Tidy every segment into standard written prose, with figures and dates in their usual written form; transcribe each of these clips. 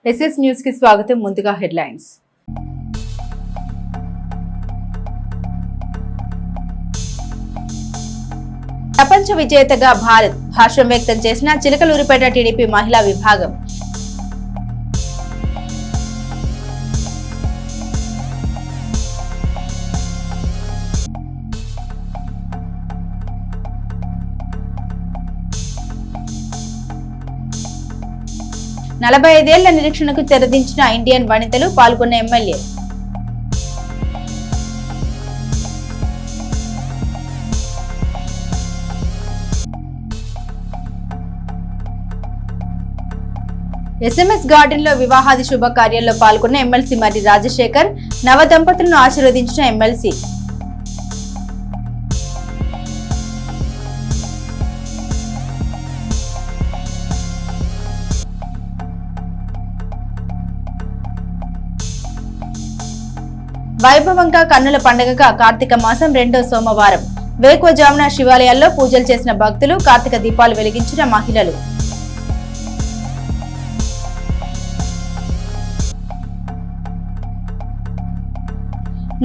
SS news కి స్వాగతం. ముందుగా హెడ్లైన్స్. ప్రపంచ విజేతగా భారత్ హర్షం వ్యక్తం చేసిన చిలకలూరిపేట టీడీపీ మహిళా విభాగం. నలభై 45 నిరీక్షణకు తెరదించిన ఇండియన్ వనితలు పాల్గొన్న ఎమ్మెల్యే. ఎస్ఎంఎస్ గార్డెన్ లో వివాహాది శుభకార్యాల్లో పాల్గొన్న ఎమ్మెల్సీ మరి రాజశేఖర్, నవ దంపతులను ఆశీర్వదించిన ఎమ్మెల్సీ. వైభవంగా కన్నుల పండుగగా కార్తీక మాసం 2వ సోమవారం వేకువజామున శివాలయాల్లో పూజలు చేసిన భక్తులు, కార్తీక దీపాలు వెలిగించిన మహిళలు.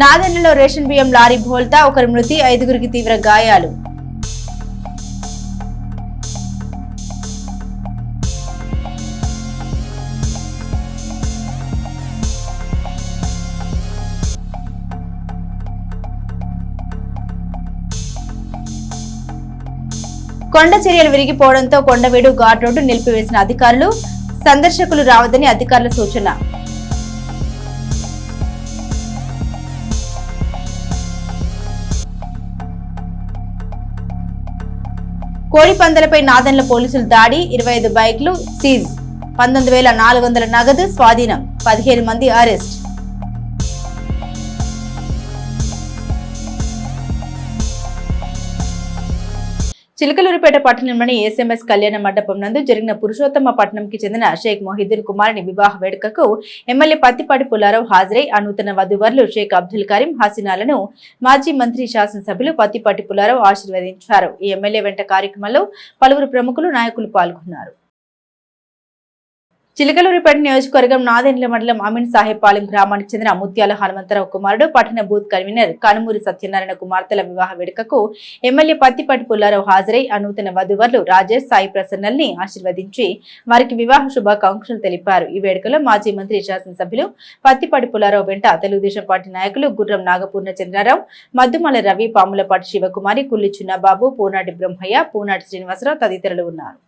నాదెండ్లలో రేషన్ బియ్యం లారీ బోల్తా, ఒకరి మృతి, 5గురికి తీవ్ర గాయాలు. కొండ చర్యలు విరిగిపోవడంతో కొండవీడు ఘాట్ రోడ్డు నిలిపివేసిన అధికారులు, సందర్శకులు రావద్దని అధికారుల సూచన. కోడిపందాలపై నాదెండ్ల పోలీసులు దాడి, 25 బైక్లు సీజ్, 19,400 నగదు స్వాధీనం, 15 మంది అరెస్ట్. చిలకలూరిపేట పట్టణంలోని ఎస్ఎంఎస్ కళ్యాణ మండపం నందు జరిగిన పురుషోత్తమ పట్టణంకి చెందిన షేక్ మొహిద్దీన్ కుమారుని వివాహ వేడుకకు ఎమ్మెల్యే పత్తిపాటి పుల్లారావు హాజరై నూతన వధూవరులు షేక్ అబ్దుల్ కరీం హసీనాలను మాజీ మంత్రి శాసనసభ్యులు పత్తిపాటి పుల్లారావు ఆశీర్వదించారు. ఈ ఎమ్మెల్యే వెంట కార్యక్రమంలో పలువురు ప్రముఖులు, నాయకులు పాల్గొన్నారు. చిలకలూరిపేట నియోజకవర్గం నాదెండ్ల మండలం అమీన్ సాహెబ్ పాలెం గ్రామానికి చెందిన ముత్యాల హనుమంతరావు కుమారుడు, పట్టణ బూత్ కన్వీనర్ కనుమూరి సత్యనారాయణ కుమార్తెల వివాహ వేడుకకు ఎమ్మెల్యే పత్తిపాటి పుల్లారావు హాజరై నూతన వధూవరులు రాజేష్, సాయి ప్రసన్నల్ని ఆశీర్వదించి వారికి వివాహ శుభాకాంక్షలు తెలిపారు. ఈ వేడుకలో మాజీ మంత్రి శాసనసభ్యులు పత్తిపాటి పుల్లారావు వెంట తెలుగుదేశం పార్టీ నాయకులు గుర్రం నాగపూర్ణ చంద్రారావు, మద్దుమల రవి, పాములపాటి శివకుమారి, కుల్లి చిన్నబాబు, పూనాటి బ్రహ్మయ్య, పూనాటి శ్రీనివాసరావు తదితరులు ఉన్నారు.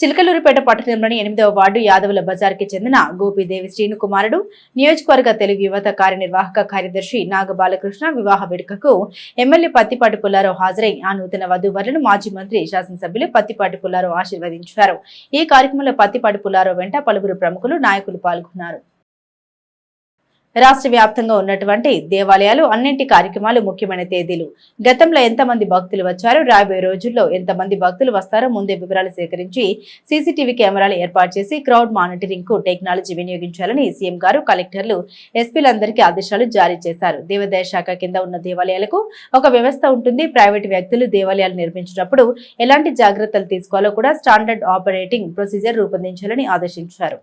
చిలకలూరిపేట పట్టణంలోని 8వ వార్డు యాదవుల బజార్ కి చెందిన గోపీదేవి శ్రీను కుమారుడు, నియోజకవర్గ తెలుగు యువత కార్యనిర్వాహక కార్యదర్శి నాగ బాలకృష్ణ వివాహ వేడుకకు ఎమ్మెల్యే పత్తిపాటి పుల్లారావు హాజరై నూతన వధూవరులను మాజీ మంత్రి శాసనసభ్యులు పత్తిపాటి పుల్లారావు ఆశీర్వదించారు. ఈ కార్యక్రమంలో పత్తిపాటి పుల్లారావు వెంట పలువురు ప్రముఖులు, నాయకులు పాల్గొన్నారు. రాష్ట్ర వ్యాప్తంగా ఉన్నటువంటి దేవాలయాలు అన్నింటి కార్యక్రమాలు ముఖ్యమైన తేదీలు, గతంలో ఎంతమంది భక్తులు వచ్చారో, రాబోయే రోజుల్లో ఎంతమంది భక్తులు వస్తారో ముందే వివరాలు సేకరించి సీసీటీవీ కెమెరాలు ఏర్పాటు చేసి క్రౌడ్ మానిటరింగ్ కు టెక్నాలజీ వినియోగించాలని సీఎం గారు కలెక్టర్లు, ఎస్పీలందరికీ ఆదేశాలు జారీ చేశారు. దేవాదాయ శాఖ కింద ఉన్న దేవాలయాలకు ఒక వ్యవస్థ ఉంటుంది. ప్రైవేటు వ్యక్తులు దేవాలయాలు నిర్మించినప్పుడు ఎలాంటి జాగ్రత్తలు తీసుకోవాలో కూడా స్టాండర్డ్ ఆపరేటింగ్ ప్రొసీజర్ రూపొందించాలని ఆదేశించారు.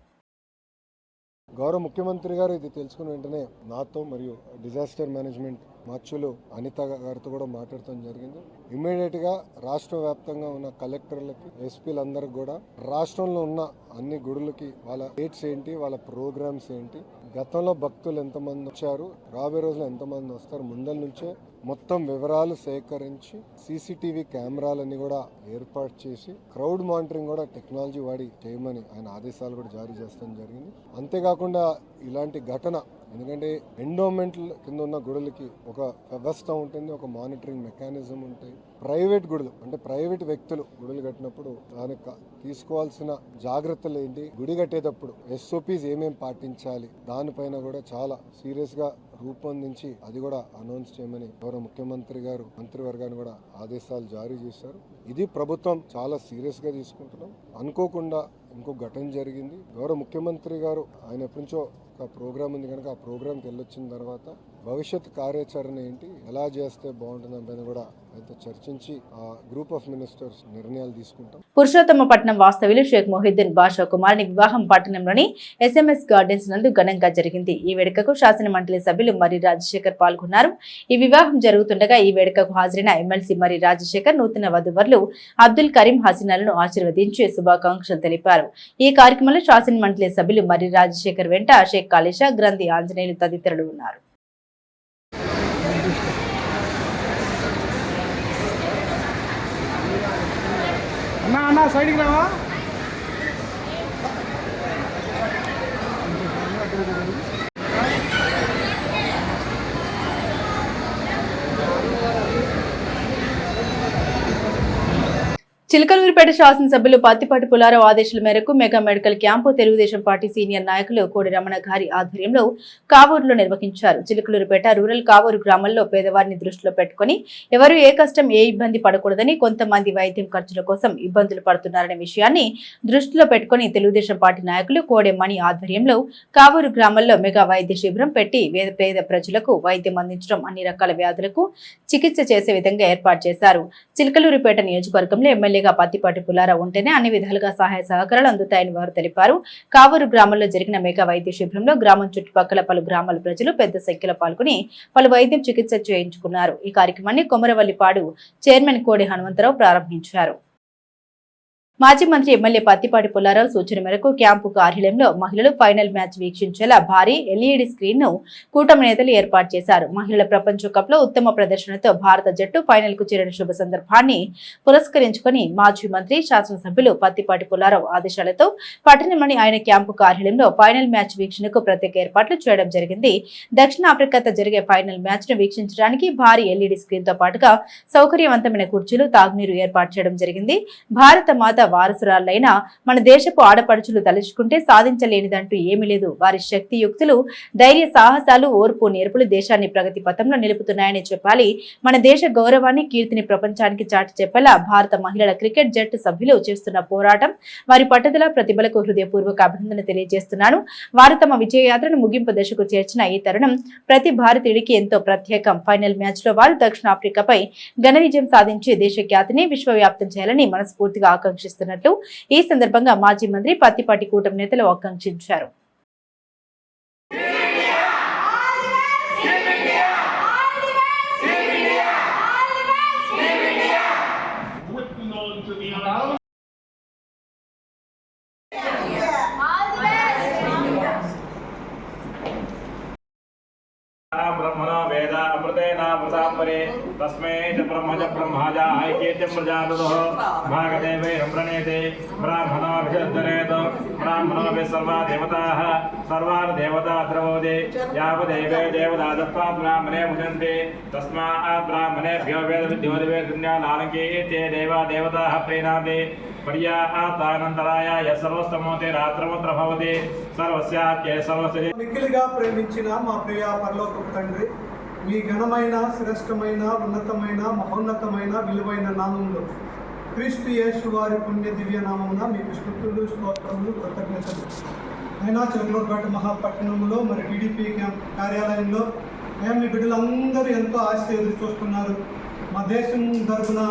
గౌరవ ముఖ్యమంత్రి గారు ఇది తెలుసుకున్న వెంటనే నాతో మరియు డిజాస్టర్ మేనేజ్మెంట్ మార్చులు అనిత గారితో కూడా మాట్లాడటం జరిగింది. ఇమ్మీడియట్ గా రాష్ట్ర వ్యాప్తంగా ఉన్న కలెక్టర్లకి, ఎస్పీలందరికి కూడా రాష్ట్రంలో ఉన్న అన్ని గుడులకి వాళ్ళ డేట్స్ ఏంటి, వాళ్ళ ప్రోగ్రామ్స్ ఏంటి, గతంలో భక్తులు ఎంతమంది వచ్చారు, రాబోయే రోజులు ఎంతమంది వస్తారు, ముందల నుంచే మొత్తం వివరాలు సేకరించి సీసీటీవీ కెమెరాలన్నీ కూడా ఏర్పాటు చేసి క్రౌడ్ మానిటరింగ్ కూడా టెక్నాలజీ వాడి చేయమని ఆయన ఆదేశాలు కూడా జారీ చేస్తాం జరిగింది. అంతేకాకుండా ఇలాంటి ఘటన, ఎందుకంటే ఎండోమెంట్ కింద ఉన్న గుడులకి ఒక వ్యవస్థ ఉంటుంది, ఒక మానిటరింగ్ మెకానిజం ఉంటాయి. ప్రైవేట్ గుడులు అంటే ప్రైవేట్ వ్యక్తులు గుడులు కట్టినప్పుడు దానికి తీసుకోవాల్సిన జాగ్రత్తలు ఏంటి, గుడి కట్టేటప్పుడు ఎస్ఓపీస్ ఏమేమి పాటించాలి, దానిపైన కూడా చాలా సీరియస్ గా రూపొందించి అది కూడా అనౌన్స్ చేయమని గౌరవ ముఖ్యమంత్రి గారు మంత్రివర్గాన్ని కూడా ఆదేశాలు జారీ చేశారు. ఇది ప్రభుత్వం చాలా సీరియస్ గా తీసుకుంటున్నాం. అనుకోకుండా ఇంకో ఘటన జరిగింది. గౌరవ ముఖ్యమంత్రి గారు ఆయన ఎప్పటి నుంచో ఒక ప్రోగ్రామ్ ఉంది కనుక ఆ ప్రోగ్రామ్కి వెళ్ళొచ్చిన తర్వాత భవిష్యత్ కార్యాచరణ ఏంటి, ఎలా చేస్తే బాగుంటుంది పైన కూడా అయితే చర్చించి ఆ గ్రూప్ ఆఫ్ మినిస్టర్స్ నిర్ణయాలు తీసుకుంటాం. పురుషోత్తమపట్నం వాస్తవ్యులు షేక్ మొహిద్దీన్ బాషా కుమారుని వివాహం పట్టణంలోని SMS గార్డెన్స్ నందు ఘనంగా జరిగింది. ఈ వేడుకకు శాసన మండలి సభ్యులు మర్రి రాజశేఖర్ పాల్గొన్నారు. ఈ వివాహం జరుగుతుండగా ఈ వేడుకకు హాజరైన ఎమ్మెల్సీ మర్రి రాజశేఖర్ నూతన వధువర్లు అబ్దుల్ కరీం హసీనాలను ఆశీర్వదించి శుభాకాంక్షలు తెలిపారు. ఈ కార్యక్రమంలో శాసన మండలి సభ్యులు మర్రి రాజశేఖర్ వెంట షేక్ కాళేషా, గ్రంథి ఆంజనేయులు తదితరులు ఉన్నారు. అన్నా సైడ్కి రావా. చిలకలూరిపేట శాసనసభ్యులు పత్తిపాటి పుల్లారావు ఆదేశాల మేరకు mega medical camp Telugu Desam party senior నాయకులు కోడి రమణ గారి ఆధ్వర్యంలో కావూరులో నిర్వహించారు. చిలకలూరిపేట రూరల్ కావూరు గ్రామంలో పేదవారిని దృష్టిలో పెట్టుకుని ఎవరు ఏ కష్టం ఏ ఇబ్బంది పడకూడదని, కొంతమంది వైద్యం ఖర్చుల కోసం ఇబ్బందులు పడుతున్నారనే విషయాన్ని దృష్టిలో పెట్టుకుని తెలుగుదేశం పార్టీ నాయకులు కోడె మణి ఆధ్వర్యంలో కావూరు గ్రామంలో మెగా వైద్య శిబిరం పెట్టి పేద ప్రజలకు వైద్యం అందించడం, అన్ని రకాల వ్యాధులకు చికిత్స చేసే విధంగా ఏర్పాటు చేశారు. చిలకలూరిపేట నియోజకవర్గంలో ఎమ్మెల్యే పత్తిపాటి పుల్లారావు ఉంటేనే అన్ని విధాలుగా సహాయ సహకారాలు అందుతాయని వారు తెలిపారు. కావూరు గ్రామంలో జరిగిన మెగా వైద్య శిబిరంలో గ్రామం చుట్టుపక్కల పలు గ్రామాల ప్రజలు పెద్ద సంఖ్యలో పాల్గొని పలు వైద్యం చికిత్స చేయించుకున్నారు. ఈ కార్యక్రమాన్ని కొమరవల్లిపాడు చైర్మన్ కోడి హనుమంతరావు ప్రారంభించారు. మాజీ మంత్రి ఎమ్మెల్యే పత్తిపాటి పుల్లారావు సూచన మేరకు క్యాంపు కార్యాలయంలో మహిళలు ఫైనల్ మ్యాచ్ వీక్షించేలా భారీ LED స్క్రీన్ ను కూటమి నేతలు ఏర్పాటు చేశారు. మహిళల ప్రపంచ కప్ లో ఉత్తమ ప్రదర్శనతో భారత జట్టు ఫైనల్ కు చేరిన శుభ సందర్భాన్ని పురస్కరించుకుని మాజీ మంత్రి శాసనసభ్యులు పత్తిపాటి పుల్లారావు ఆదేశాలతో పట్టణంలోని ఆయన క్యాంపు కార్యాలయంలో ఫైనల్ మ్యాచ్ వీక్షణకు ప్రత్యేక ఏర్పాట్లు చేయడం జరిగింది. దక్షిణాఫ్రికాతో జరిగే ఫైనల్ మ్యాచ్ ను వీక్షించడానికి భారీ LED స్క్రీన్ తో పాటుగా సౌకర్యవంతమైన కుర్చీలు, తాగునీరు ఏర్పాటు చేయడం జరిగింది. భారత మాత వారసురాలైన మన దేశపు ఆడపడుచులు తలుచుకుంటే సాధించలేనిదంటూ ఏమీ లేదు. వారి శక్తి యుక్తులు, ధైర్య సాహసాలు, ఓర్పు నేర్పులు దేశాన్ని ప్రగతి పథంలో నిలుపుతున్నాయని చెప్పాలి. మన దేశ గౌరవాన్ని, కీర్తిని ప్రపంచానికి చాటి చెప్పేలా భారత మహిళల క్రికెట్ జట్టు సభ్యులు చేస్తున్న పోరాటం, వారి పట్టుదల, ప్రతిభలకు హృదయపూర్వక అభినందన తెలియజేస్తున్నాను. వారు తమ విజయయాత్రను ముగింపు దశకు చేర్చిన ఈ తరుణం ప్రతి భారతీయుడికి ఎంతో ప్రత్యేకం. ఫైనల్ మ్యాచ్ లో వారు దక్షిణాఫ్రికాపై ఘన విజయం సాధించి దేశ ఖ్యాతిని విశ్వవ్యాప్తం చేయాలని మనస్ఫూర్తిగా ఆకాంక్షిస్తున్నారు. ఈ సందర్భంగా మాజీ మంత్రి పత్తిపాటి కూటమి నేతలు ఆకాంక్షించారు. ब्रह्मणो वेद अमृतेनामृताम्बरे तस्मै च ब्रह्मज ऐक्येत्यं प्रजातुः भागदेवै प्रणेते ब्राह्मणोऽभिषद्धरेत ब्राह्मणोऽपि सर्वा देवताः सर्वान् देवता द्रवोदे यावदेवे देवता तस्मात् ब्राह्मणे भुजन्ते तस्मात् ब्राह्मणेभ्यो वेदविद्योदिवेदन्यानालङ्के ते देवा देवताः प्रीणान्ते पर्याप्तानन्तराय सर्वस्तमोते रात्रमुत्र भवति सर्वस्याख्ये सर्वस्य మిక్కిలిగా ప్రేమించిన మా ప్రియ పరలోకపు తండ్రి, మీ ఘనమైన, శ్రేష్టమైన, ఉన్నతమైన, మహోన్నతమైన, విలువైన నామములో క్రీస్తు యేసు వారి పుణ్య దివ్య నామమున మీకు స్తుతులు, స్తోత్రములు, కృతజ్ఞతలు. అయినా చిలకలూరిపేట మహాపట్టణంలో మరి టీడీపీ క్యాంప్ కార్యాలయంలో మేము మీ బిడ్డలందరూ ఎంతో ఆశతో ఎదురు చూస్తున్నారు. మా దేశం తరఫున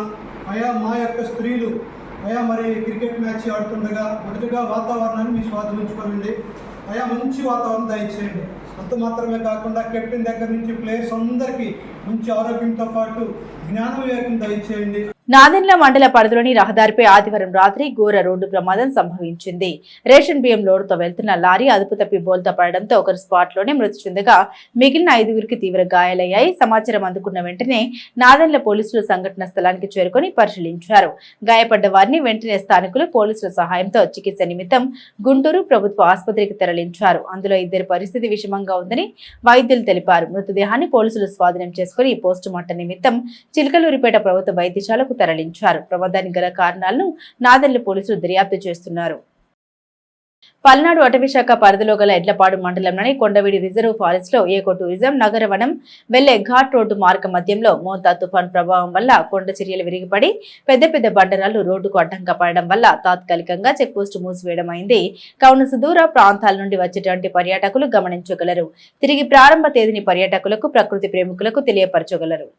మా యొక్క స్త్రీలు మరి క్రికెట్ మ్యాచ్ ఆడుతుండగా మొదటిగా వాతావరణాన్ని మీ స్వాధీనించుకోనండి. మంచి వాతావరణం దయచేయండి. అంత మాత్రమే కాకుండా కెప్టెన్ దగ్గర నుంచి ప్లేయర్స్ అందరికీ మంచి ఆరోగ్యంతో పాటు జ్ఞాన వివేకం దయచేయండి. నాదెండ్ల మండల పరిధిలోని రహదారిపై ఆదివారం రాత్రి ఘోర రోడ్డు ప్రమాదం సంభవించింది. రేషన్ బియ్యం లోడుతో వెళ్తున్న లారీ అదుపు తప్పి బోల్తా పడడంతో ఒకరు స్పాట్ లోనే మృతి చెందగా మిగిలిన 5గురికి తీవ్ర గాయాలయ్యాయి. సమాచారం అందుకున్న వెంటనే నాదెండ్ల పోలీసులు సంఘటన స్థలానికి చేరుకుని పరిశీలించారు. గాయపడ్డ వారిని వెంటనే స్థానికులు పోలీసుల సహాయంతో చికిత్స నిమిత్తం గుంటూరు ప్రభుత్వ ఆసుపత్రికి తరలించారు. అందులో 2 పరిస్థితి విషమంగా ఉందని వైద్యులు తెలిపారు. మృతదేహాన్ని పోలీసులు స్వాధీనం చేసుకుని పోస్టుమార్టం నిమిత్తం చిలకలూరిపేట ప్రభుత్వ వైద్యశాలకు తరలించారు. ప్రమాదానికి గల కారణాలను నాదెండ్ల పోలీసులు దర్యాప్తు చేస్తున్నారు. పల్నాడు అటవీశాఖ పరిధిలో గల ఎడ్లపాడు మండలంలోని కొండవీడి రిజర్వ్ ఫారెస్ట్ లో ఏకో టూరిజం నగరవనం వెళ్లే ఘాట్ రోడ్డు మార్గ మధ్యంలో మోంతా తుఫాన్ ప్రభావం వల్ల కొండ చర్యలు విరిగిపడి పెద్ద బండరాలు రోడ్డుకు అడ్డంగా పడడం వల్ల తాత్కాలికంగా చెక్పోస్ట్ మూసివేయడం అయింది. కావున సుదూర ప్రాంతాల నుండి వచ్చేటువంటి పర్యాటకులు గమనించగలరు. తిరిగి ప్రారంభ తేదీని పర్యాటకులకు, ప్రకృతి ప్రేమికులకు తెలియపరచగలరు.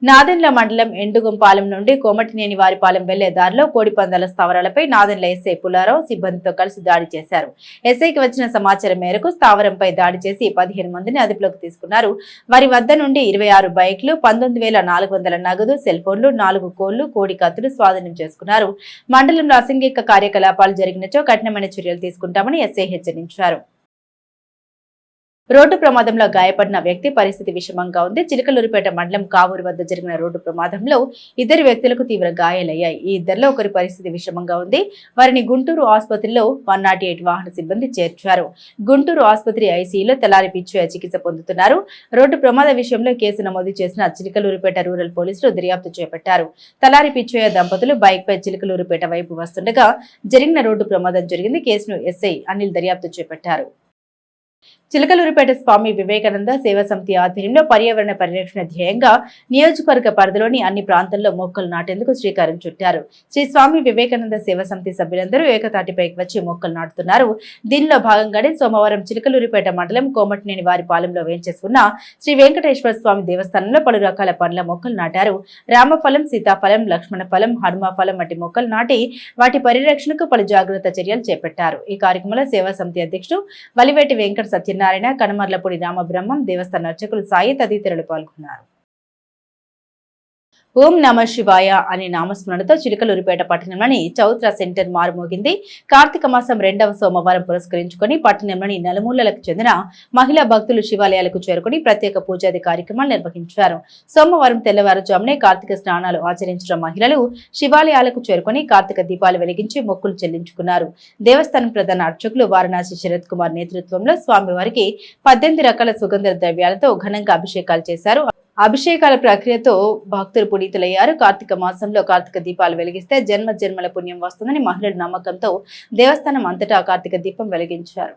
నాదెండ్ల మండలం ఎండుగుంపాలెం నుండి కోమటినేని వారిపాలెం వెళ్లే దారిలో కోడిపందాల స్థావరాలపై నాదెండ్ల ఎస్ఐ పుల్లారావు సిబ్బందితో కలిసి దాడి చేశారు. ఎస్ఐకి వచ్చిన సమాచారం మేరకు స్థావరంపై దాడి చేసి 15 మందిని అదుపులోకి తీసుకున్నారు. వారి వద్ద నుండి 26 బైక్లు, 19,400 నగదు, సెల్ ఫోన్లు, 4 కోళ్లు, కోడి కత్తులు స్వాధీనం చేసుకున్నారు. మండలంలో అసాంఘిక కార్యకలాపాలు జరిగినచో కఠినమైన చర్యలు తీసుకుంటామని ఎస్ఐ హెచ్చరించారు. రోడ్డు ప్రమాదంలో గాయపడిన వ్యక్తి పరిస్థితి విషమంగా ఉంది. చిలకలూరిపేట మండలం కావూరు వద్ద జరిగిన రోడ్డు ప్రమాదంలో 2 వ్యక్తులకు తీవ్ర గాయాలయ్యాయి. ఈ ఇద్దరిలో ఒకరి పరిస్థితి విషమంగా ఉంది. వారిని గుంటూరు ఆసుపత్రిలో 108 వాహన సిబ్బంది చేర్చారు. గుంటూరు ఆసుపత్రి ఐసీయూలో తలారి పిచ్చయ్య చికిత్స పొందుతున్నారు. రోడ్డు ప్రమాద విషయంలో కేసు నమోదు చేసిన చిలకలూరిపేట రూరల్ పోలీసులు దర్యాప్తు చేపట్టారు. తలారి పిచ్చయ్య దంపతులు బైక్ పై చిలకలూరిపేట వైపు వస్తుండగా జరిగిన రోడ్డు ప్రమాదం జరిగింది. కేసును ఎస్ఐ అనిల్ దర్యాప్తు చేపట్టారు. చిలకలూరిపేట స్వామి వివేకానంద సేవా సమితి ఆధ్వర్యంలో పర్యావరణ పరిరక్షణ ధ్యేయంగా నియోజకవర్గ పరిధిలోని అన్ని ప్రాంతాల్లో మొక్కలు నాటేందుకు శ్రీకారం చుట్టారు. శ్రీ స్వామి వివేకానంద సేవా సమితి సభ్యులందరూ ఏకతాటిపైకి వచ్చి మొక్కలు నాటుతున్నారు. దీనిలో భాగంగానే సోమవారం చిలకలూరిపేట మండలం కోమటినేని వారిపాలెంలో వేంచేసుకున్న శ్రీ వెంకటేశ్వర స్వామి దేవస్థానంలో పలు రకాల పండ్ల మొక్కలు నాటారు. రామఫలం, సీతాఫలం, లక్ష్మణ ఫలం, హనుమఫలం వంటి మొక్కలు నాటి వాటి పరిరక్షణకు పలు జాగ్రత్త చర్యలు చేపట్టారు. ఈ కార్యక్రమంలో సేవా సమితి అధ్యక్షుడు వలివేటి వెంకట సత్యనారాయణ, కనమర్లపూడి రామబ్రహ్మం, దేవస్థాన అర్చకులు సాయి తదితరులు పాల్గొన్నారు. ఓం నమ శివాయ అనే నామస్మరణతో చిలకలూరిపేట పట్టణంలోని చౌత్ర సెంటర్ మారుమోగింది. కార్తీక మాసం 2వ సోమవారం పురస్కరించుకుని పట్టణంలోని నలుమూలలకు చెందిన మహిళా భక్తులు శివాలయాలకు చేరుకుని ప్రత్యేక పూజాది కార్యక్రమాలు నిర్వహించారు. సోమవారం తెల్లవారుజామునే కార్తీక స్నానాలు ఆచరించిన మహిళలు శివాలయాలకు చేరుకుని కార్తీక దీపాలు వెలిగించి మొక్కులు చెల్లించుకున్నారు. దేవస్థానం ప్రధాన అర్చకులు వారణాసి శరత్ కుమార్ నేతృత్వంలో స్వామివారికి 18 రకాల సుగంధ ద్రవ్యాలతో ఘనంగా అభిషేకాలు చేశారు. అభిషేకాల ప్రక్రియతో భక్తులు పునీతులయ్యారు. కార్తీక మాసంలో కార్తీక దీపాలు వెలిగిస్తే జన్మ జన్మల పుణ్యం వస్తుందని మహిళల నమ్మకంతో దేవస్థానం అంతటా కార్తీక దీపం వెలిగించారు.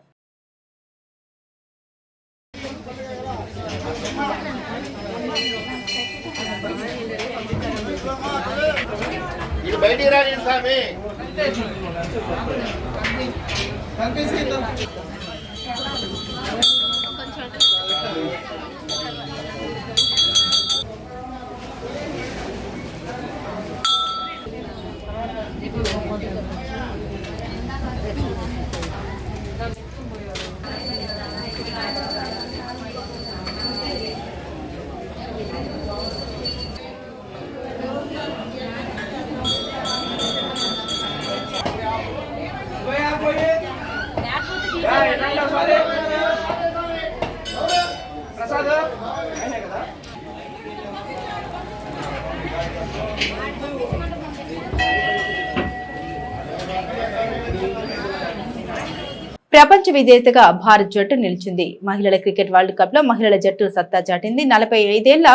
ప్రపంచ విజేతగా భారత్ జట్టు నిలిచింది. మహిళల క్రికెట్ వరల్డ్ కప్ లో మహిళల జట్టు సత్తా చాటింది. 45 ఏళ్ల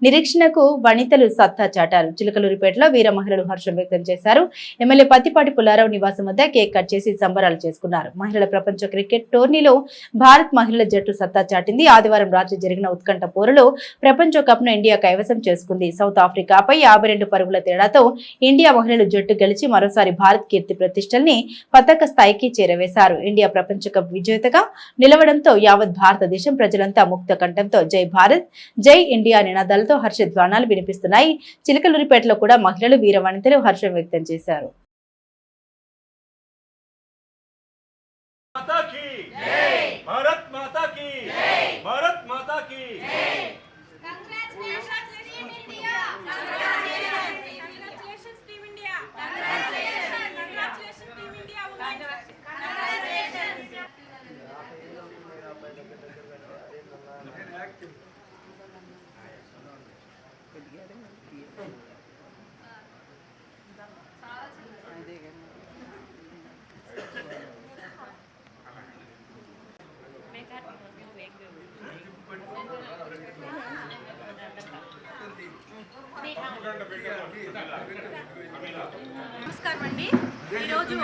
నిరీక్షణకు వనితలు సత్తా చాటారు. చిలకలూరిపేటలో వీర మహిళలు హర్షం వ్యక్తం చేశారు. ఎమ్మెల్యే పత్తిపాటి పుల్లారావు నివాసం వద్ద కేక్ కట్ చేసి సంబరాలు చేసుకున్నారు. మహిళల ప్రపంచ క్రికెట్ టోర్నీలో భారత్ మహిళల జట్టు సత్తా చాటింది. ఆదివారం రాత్రి జరిగిన ఉత్కంఠ పోరులో ప్రపంచ కప్ ను ఇండియా కైవసం చేసుకుంది. సౌత్ ఆఫ్రికాపై 52 పరుగుల తేడాతో ఇండియా మహిళల జట్టు గెలిచి మరోసారి భారత్ కీర్తి ప్రతిష్టల్ని పతాక స్థాయికి చేరవేశారు. ఇండియా ప్రపంచ కప్ విజేతగా నిలవడంతో యావత్ భారతదేశం ప్రజలంతా ముక్త కంఠంతో జై భారత్, జై ఇండియా నినాదాలతో హర్షధ్వానాలు వినిపిస్తున్నాయి. చిలకలూరిపేటలో కూడా మహిళలు వీర వనితలు హర్షం వ్యక్తం చేశారు. నమస్కారం అండి. ఈరోజు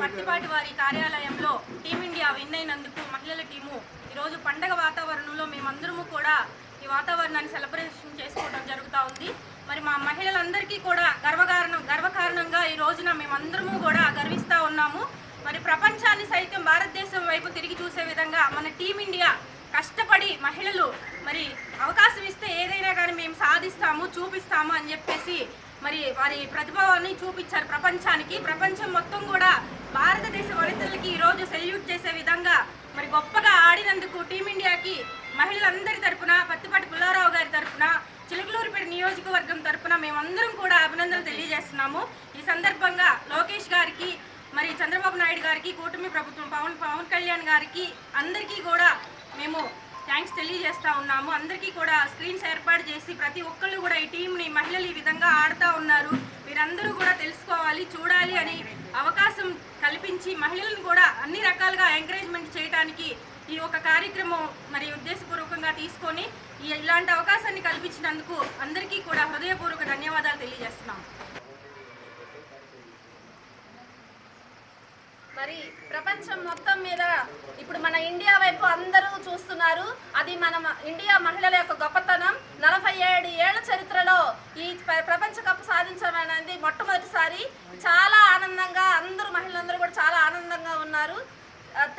పత్తిపాటి వారి కార్యాలయంలో టీమిండియా విన్ అయినందుకు మహిళల టీము ఈరోజు పండగ వాతావరణంలో మేమందరము కూడా ఈ వాతావరణాన్ని సెలబ్రేషన్ చేసుకోవడం జరుగుతూ ఉంది. మరి మా మహిళలందరికీ కూడా గర్వకారణంగా ఈ రోజున మేమందరము కూడా గర్విస్తూ ఉన్నాము. మరి ప్రపంచాన్ని సైతం భారతదేశం వైపు తిరిగి చూసే విధంగా మన టీమిండియా కష్టపడి మహిళలు మరి అవకాశం ఇస్తే ఏదైనా కానీ మేము సాధిస్తాము, చూపిస్తాము అని చెప్పేసి మరి వారి ప్రతిభావాన్ని చూపించారు ప్రపంచానికి. ప్రపంచం మొత్తం కూడా భారతదేశ వనితలకి ఈరోజు సెల్యూట్ చేసే విధంగా మరి గొప్పగా ఆడినందుకు టీమిండియాకి మహిళలందరి తరపున, పత్తిపాటి పుల్లారావు గారి తరపున, చిలకలూరిపేట నియోజకవర్గం తరపున మేమందరం కూడా అభినందనలు తెలియజేస్తున్నాము. ఈ సందర్భంగా లోకేష్ గారికి, మరి చంద్రబాబు నాయుడు గారికి, కూటమి ప్రభుత్వం పవన్ కళ్యాణ్ గారికి అందరికీ కూడా మేము థ్యాంక్స్ తెలియజేస్తూ ఉన్నాము. అందరికీ కూడా స్క్రీన్స్ ఏర్పాటు చేసి ప్రతి ఒక్కళ్ళు కూడా ఈ టీంని మహిళలు ఈ విధంగా ఆడుతూ ఉన్నారు, మీరందరూ కూడా తెలుసుకోవాలి, చూడాలి అని అవకాశం కల్పించి మహిళలను కూడా అన్ని రకాలుగా ఎంకరేజ్మెంట్ చేయడానికి ఈ ఒక కార్యక్రమం మరి ఉద్దేశపూర్వకంగా తీసుకొని ఇలాంటి అవకాశాన్ని కల్పించినందుకు అందరికీ కూడా హృదయపూర్వక ధన్యవాదాలు తెలియజేస్తున్నాం. మరి ప్రపంచం మొత్తం మీద ఇప్పుడు మన ఇండియా వైపు అందరూ చూస్తున్నారు. అది మన ఇండియా మహిళల యొక్క గొప్పతనం. 47 ఏళ్ల చరిత్రలో ఈ ప్రపంచ కప్ సాధించడం అనేది మొట్టమొదటిసారి. చాలా ఆనందంగా అందరూ మహిళలందరూ కూడా చాలా ఆనందంగా ఉన్నారు.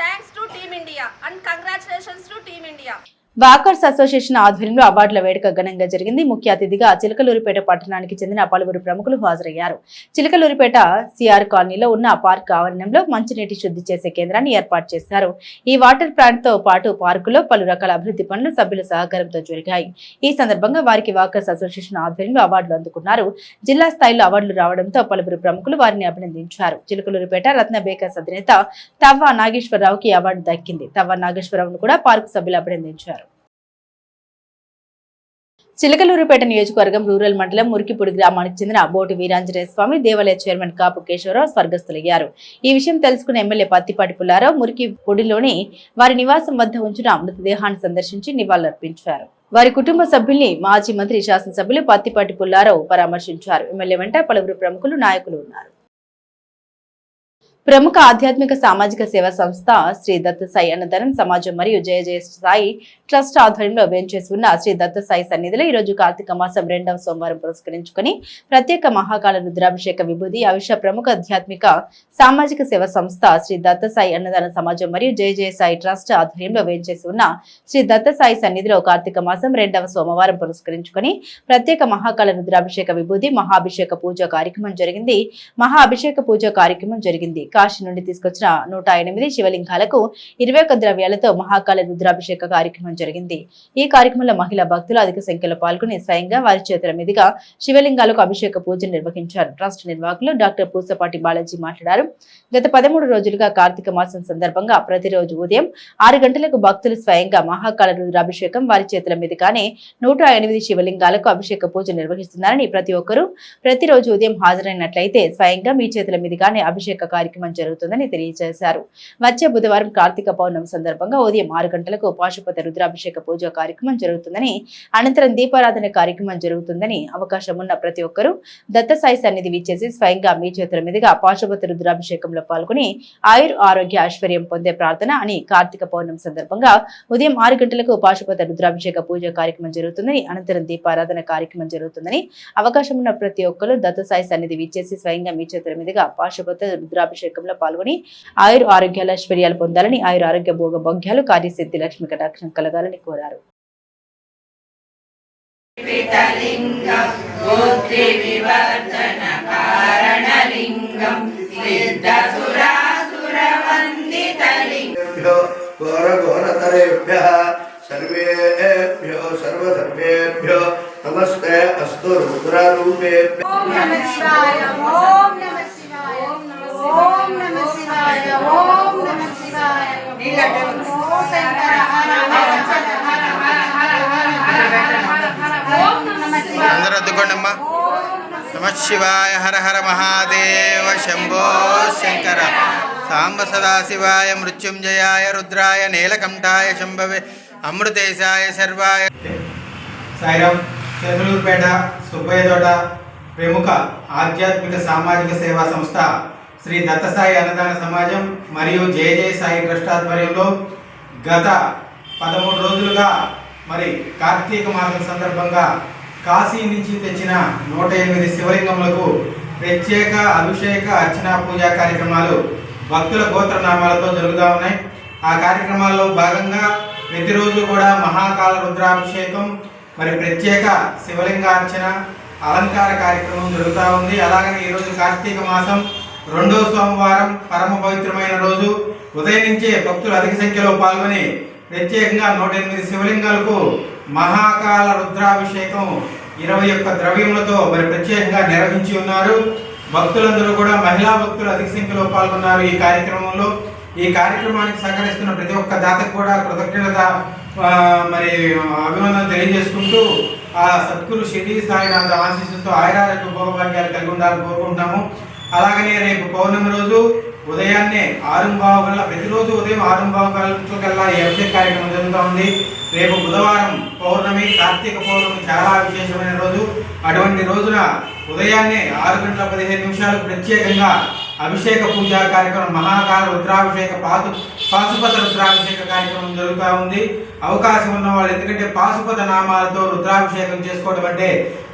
Thanks to team India and congratulations to team India. Walkers association ఆధ్వర్యంలో అవార్డుల వేడుక ఘనంగా జరిగింది. ముఖ్య అతిథిగా చిలకలూరిపేట పట్టణానికి చెందిన పలువురు ప్రముఖులు హాజరయ్యారు. చిలకలూరిపేట సిఆర్ కాలనీలో ఉన్న పార్క్ ఆవరణంలో మంచినీటి శుద్ధి చేసే కేంద్రాన్ని ఏర్పాటు చేశారు. ఈ వాటర్ ప్లాంట్ తో పాటు పార్కులో పలు రకాల అభివృద్ధి పనులు సభ్యుల సహకారంతో జరిగాయి. ఈ సందర్భంగా వారికి వాకర్స్ అసోసియేషన్ ఆధ్వర్యంలో అవార్డులు అందుకున్నారు. జిల్లా స్థాయిలో అవార్డులు రావడంతో పలువురు ప్రముఖులు వారిని అభినందించారు. చిలకలూరిపేట రత్న బేకర్స్ అధినేత తవ్వ నాగేశ్వరరావుకి అవార్డు దక్కింది. తవ్వ నాగేశ్వరరావును కూడా పార్కు సభ్యులు అభినందించారు. చిలకలూరుపేట నియోజకవర్గం రూరల్ మండలం మురికిపూడి గ్రామానికి చెందిన బోటు వీరాంజనేయ స్వామి దేవాలయ చైర్మన్ కాపు కేశవరావు స్వర్గస్థులయ్యారు. ఈ విషయం తెలుసుకున్న ఎమ్మెల్యే పత్తిపాటి పుల్లారావు మురికిపూడిలోని వారి నివాసం వద్ద ఉంచిన మృతదేహాన్ని సందర్శించి నివాళులర్పించారు. వారి కుటుంబ సభ్యుల్ని మాజీ మంత్రి శాసనసభ్యులు పత్తిపాటి పుల్లారావు పరామర్శించారు. ఎమ్మెల్యే వెంట పలువురు ప్రముఖులు, నాయకులు ఉన్నారు. ప్రముఖ ఆధ్యాత్మిక సామాజిక సేవా సంస్థ శ్రీ దత్త సాయి అన్నదానం సమాజం మరియు జయ జయ సాయి ట్రస్ట్ ఆధ్వర్యంలో వేంచేసి ఉన్న శ్రీ దత్త సాయి సన్నిధిలో ఈ రోజు కార్తీక మాసం 2వ సోమవారం పురస్కరించుకుని ప్రత్యేక మహాకాల రుద్రాభిషేక విభూది అవిష ప్రముఖ ఆధ్యాత్మిక సామాజిక సేవా సంస్థ శ్రీ దత్త సాయి అన్నదాన సమాజం మరియు జయ జయ సాయి ట్రస్ట్ ఆధ్వర్యంలో వేంచేసి ఉన్న శ్రీ దత్త సాయి సన్నిధిలో కార్తీక మాసం 2వ సోమవారం పురస్కరించుకుని ప్రత్యేక మహాకాల రుద్రాభిషేక విభూది మహాభిషేక పూజ కార్యక్రమం జరిగింది. మహాభిషేక పూజ కార్యక్రమం జరిగింది. కాశీ నుండి తీసుకొచ్చిన 108 శివలింగాలకు 21 ద్రవ్యాలతో మహాకాల రుద్రాభిషేక కార్యక్రమం జరిగింది. ఈ కార్యక్రమంలో మహిళా భక్తులు అధిక సంఖ్యలో పాల్గొని స్వయంగా వారి చేతుల మీదుగా శివలింగాలకు అభిషేక పూజలు నిర్వహించారు. ట్రస్ట్ నిర్వాహకులు డాక్టర్ పూసపాటి బాలాజీ మాట్లాడారు. గత 13 రోజులుగా కార్తీక మాసం సందర్భంగా ప్రతిరోజు ఉదయం 6 గంటలకు భక్తులు స్వయంగా మహాకాల రుద్రాభిషేకం వారి చేతుల మీదుగానే 108 శివలింగాలకు అభిషేక పూజలు నిర్వహిస్తున్నారని ప్రతి ఒక్కరూ ప్రతిరోజు ఉదయం హాజరైనట్లయితే స్వయంగా మీ చేతుల మీదుగానే అభిషేక కార్యక్రమం జరుగుతుందని తెలియజేశారు. వచ్చే బుధవారం కార్తీక పౌర్ణమి సందర్భంగా ఉదయం 6 గంటలకు పాశుపత రుద్రాభిషేక పూజ కార్యక్రమం జరుగుతుందని, అనంతరం దీపారాధన కార్యక్రమం జరుగుతుందని, అవకాశం ఉన్న ప్రతి ఒక్కరూ దత్త సాయి సన్నిధి విచ్చేసి స్వయంగా మీ చేతుల మీదుగా పాశుపత రుద్రాభిషేకంలో పాల్గొని ఆరోగ్య ఐశ్వర్యం పొందే ప్రార్థన అని కార్తీక పౌర్ణమి సందర్భంగా ఉదయం 6 గంటలకు పాశుపత రుద్రాభిషేక పూజ కార్యక్రమం జరుగుతుందని, అనంతరం దీపారాధన కార్యక్రమం జరుగుతుందని, అవకాశం ఉన్న ప్రతి ఒక్కరూ దత్త సాయి సన్నిధి విచ్చేసి స్వయంగా మీ చేతుల మీదుగా పాశుపత రుద్రాభిషేకంలో పాల్గొని ఆరోగ్యాల ఐశ్వర్యాలు పొందాలని, ఆరోగ్య భోగ భోగ్యాలు కార్యసిద్ధి లక్ష్మి కటాక్షం కలగాలని కోరారు. సర్వేభ్యో నమస్తే అస్తు రుద్రరూపేభ్యో. ఓం నమః శివాయ, ఓం నమః శివాయ, ఓం నమః శివాయ, ఓం నమః శివాయ. ఓం శంకర హర హర హర హర హర హర. ఓం నమః శివాయ. అందరూ అద్దుకోండమ్మా. నమః శివాయ, హర హర మహాదేవ, శంభో శంకర. సాంబ సదాశివాయ, మృత్యుంజయాయ, రుద్రాయ, నీలకంఠాయ, శంభవే, అమృతేశాయ, సర్వాయ. సాయిరామ్. చిలకలూరుపేట సుబ్బయ్య తోట ప్రముఖ ఆధ్యాత్మిక సామాజిక సేవా సంస్థ శ్రీ దత్త సాయి అన్నదాన సమాజం మరియు జయ జయ సాయి ట్రస్ట్ ఆధ్వర్యంలో గత 13 రోజులుగా మరి కార్తీక మాసం సందర్భంగా కాశీ నుంచి తెచ్చిన 108 శివలింగములకు ప్రత్యేక అభిషేక అర్చన పూజా కార్యక్రమాలు భక్తుల గోత్రనామాలతో జరుగుతూ ఉన్నాయి. ఆ కార్యక్రమాల్లో భాగంగా ప్రతిరోజు కూడా మహాకాల రుద్రాభిషేకం, మరి ప్రత్యేక శివలింగార్చన అలంకార కార్యక్రమం జరుగుతూ ఉంది. అలాగనే ఈరోజు కార్తీక మాసం 2వ సోమవారం, పరమ పవిత్రమైన రోజు. ఉదయం నుంచే భక్తులు అధిక సంఖ్యలో పాల్గొని ప్రత్యేకంగా 108 శివలింగాలకు మహాకాల రుద్రాభిషేకం 21 ద్రవ్యములతో మరి ప్రత్యేకంగా నిర్వహించి ఉన్నారు. భక్తులందరూ కూడా మహిళా భక్తులు అధిక సంఖ్యలో పాల్గొన్నారు ఈ కార్యక్రమంలో. ఈ కార్యక్రమానికి సహకరిస్తున్న ప్రతి ఒక్క దాతకు కూడా కృతజ్ఞత మరి అభినందనలు తెలియజేసుకుంటూ ఆ సద్గురు షిరిడి సాయినాథ ఆశీస్సులతో ఆయురారోగ్య భోగభాగ్యాలు కలిగి ఉండాలని కోరుకుంటాము. అలాగనే రేపు పౌర్ణమి రోజు ఉదయాన్నే 6:15 ప్రతిరోజు ఉదయం 6:15 ఈ అభిషేక కార్యక్రమం జరుగుతూ ఉంది. రేపు బుధవారం పౌర్ణమి, కార్తీక పౌర్ణమి చాలా విశేషమైన రోజు. అటువంటి రోజున ఉదయాన్నే 6:15 ప్రత్యేకంగా అభిషేక పూజా కార్యక్రమం, మహాకాల రుద్రాభిషేక పాశుపత రుద్రాభిషేక కార్యక్రమం జరుగుతూ ఉంది. అవకాశం ఉన్న వాళ్ళు, ఎందుకంటే పాశుపత నామాలతో రుద్రాభిషేకం చేసుకోవడం అంటే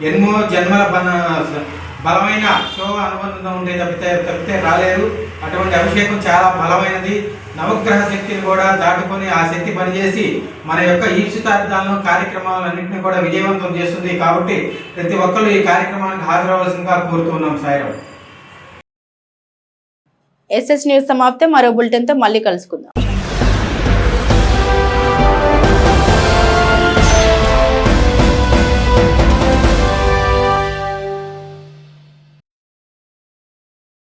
ఎన్నో జన్మల బలమైన శోభ అనుబంధం ఉండే తప్పితే రాలేరు. అటువంటి అభిషేకం చాలా బలమైనది. నవగ్రహ శక్తిని కూడా దాటుకొని ఆ శక్తి పనిచేసి మన యొక్క ఈప్సితార్థాలను కార్యక్రమాలన్నింటినీ కూడా విజయవంతం చేస్తుంది. కాబట్టి ప్రతి ఒక్కరు ఈ కార్యక్రమానికి హాజరవలసిందిగా కోరుతున్నాం. సాయిరాం. SS న్యూస్ సమాప్తం. మరో బులెటిన్తో మళ్ళీ కలుసుకుందాం.